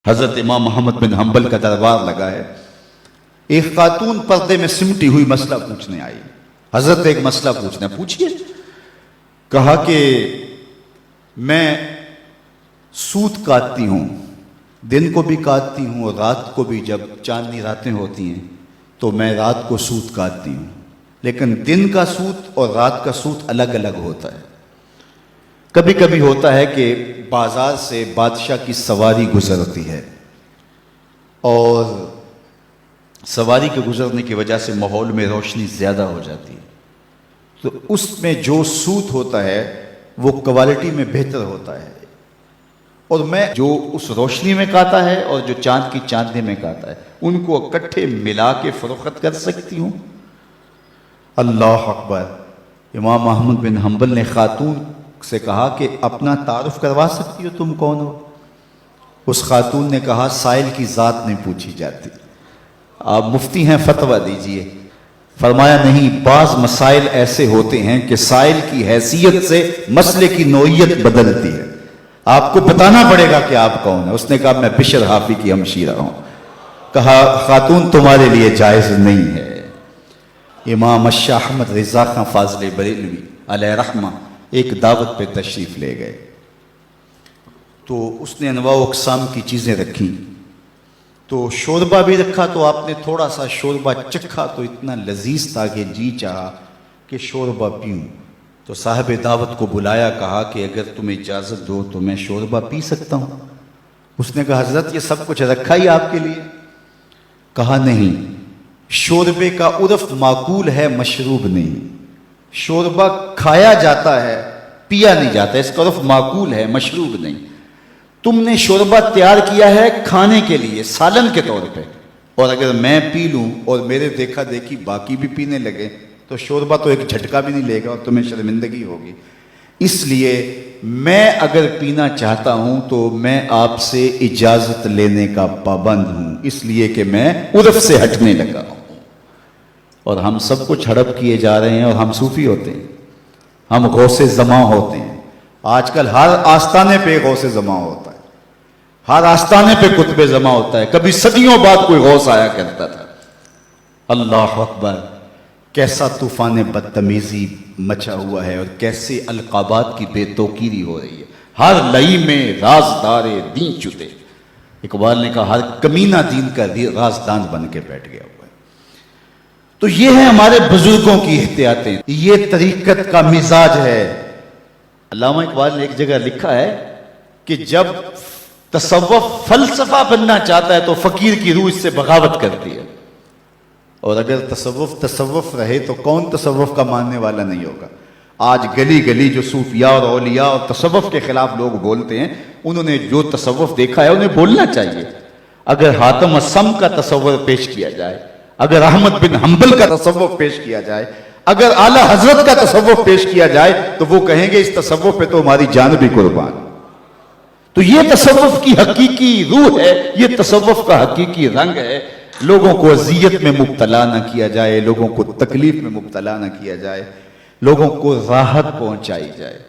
حضرت امام محمد بن حنبل کا دربار لگا ہے. ایک خاتون پردے میں سمٹی ہوئی مسئلہ پوچھنے آئی. حضرت ایک مسئلہ پوچھنا پوچھئے. کہا کہ میں سوت کاٹتی ہوں، دن کو بھی کاٹتی ہوں اور رات کو بھی. جب چاندنی راتیں ہوتی ہیں تو میں رات کو سوت کاٹتی ہوں، لیکن دن کا سوت اور رات کا سوت الگ الگ ہوتا ہے. کبھی کبھی ہوتا ہے کہ بازار سے بادشاہ کی سواری گزرتی ہے اور سواری کے گزرنے کی وجہ سے ماحول میں روشنی زیادہ ہو جاتی ہے، تو اس میں جو سوت ہوتا ہے وہ کوالٹی میں بہتر ہوتا ہے، اور میں جو اس روشنی میں کاتا ہے اور جو چاند کی چاندنی میں کاتا ہے ان کو اکٹھے ملا کے فروخت کر سکتی ہوں. اللہ اکبر. امام احمد بن حنبل نے خاتون سے کہا کہ اپنا تعارف کروا سکتی ہو، تم کون ہو؟ اس خاتون نے کہا سائل کی ذات نہیں پوچھی جاتی، آپ مفتی ہیں فتویٰ دیجئے. فرمایا نہیں، بعض مسائل ایسے ہوتے ہیں کہ سائل کی حیثیت سے مسئلے کی نوعیت بدلتی ہے، آپ کو بتانا پڑے گا کہ آپ کون ہیں. اس نے کہا میں بشر حافی کی ہمشیرہ ہوں. کہا خاتون تمہارے لیے جائز نہیں ہے. امام شاہ احمد رضا خان فاضل بریلوی علیہ رحمہ ایک دعوت پہ تشریف لے گئے، تو اس نے انواع و اقسام کی چیزیں رکھی. تو شوربہ بھی رکھا، تو آپ نے تھوڑا سا شوربہ چکھا تو اتنا لذیذ تھا کہ جی چاہا کہ شوربہ پیوں. تو صاحب دعوت کو بلایا، کہا کہ اگر تم اجازت دو تو میں شوربہ پی سکتا ہوں. اس نے کہا حضرت یہ سب کچھ رکھا ہی آپ کے لیے. کہا نہیں، شوربے کا عرف معقول ہے، مشروب نہیں. شوربہ کھایا جاتا ہے، پیا نہیں جاتا، اس کا عرف معقول ہے، مشروب نہیں. تم نے شوربہ تیار کیا ہے کھانے کے لیے، سالن کے طور پہ، اور اگر میں پی لوں اور میرے دیکھا دیکھی باقی بھی پینے لگے تو شوربہ تو ایک جھٹکا بھی نہیں لے گا اور تمہیں شرمندگی ہوگی. اس لیے میں اگر پینا چاہتا ہوں تو میں آپ سے اجازت لینے کا پابند ہوں، اس لیے کہ میں عرف سے ہٹنے لگا ہوں. اور ہم سب کچھ ہڑپ کیے جا رہے ہیں، اور ہم صوفی ہوتے ہیں، ہم غوث زماں ہوتے ہیں. آج کل ہر آستانے پہ غوث زماں ہوتا ہے، ہر آستانے پہ قطب زماں ہوتا ہے. کبھی صدیوں بعد کوئی غوث آیا کرتا تھا. اللہ اکبر. کیسا طوفان بدتمیزی مچا ہوا ہے اور کیسے القابات کی بے توقیری ہو رہی ہے. ہر لئی میں رازدار دین چھتے. اقبال نے کہا ہر کمینہ دین کا رازدان بن کے بیٹھ گیا ہوا ہے. تو یہ ہے ہمارے بزرگوں کی احتیاطیں، یہ طریقت کا مزاج ہے. علامہ اقبال نے ایک جگہ لکھا ہے کہ جب تصوف فلسفہ بننا چاہتا ہے تو فقیر کی روح اس سے بغاوت کرتی ہے، اور اگر تصوف رہے تو کون تصوف کا ماننے والا نہیں ہوگا. آج گلی گلی جو صوفیاء اور اولیاء اور تصوف کے خلاف لوگ بولتے ہیں، انہوں نے جو تصوف دیکھا ہے انہیں بولنا چاہیے. اگر حاتم الصم کا تصور پیش کیا جائے، اگر احمد بن حنبل کا تصوف پیش کیا جائے، اگر اعلی حضرت کا تصوف پیش کیا جائے تو وہ کہیں گے اس تصوف پہ تو ہماری جان بھی قربان. تو یہ تصوف کی حقیقی روح ہے، یہ تصوف کا حقیقی رنگ ہے. لوگوں کو اذیت میں مبتلا نہ کیا جائے، لوگوں کو تکلیف میں مبتلا نہ کیا جائے، لوگوں کو راحت پہنچائی جائے.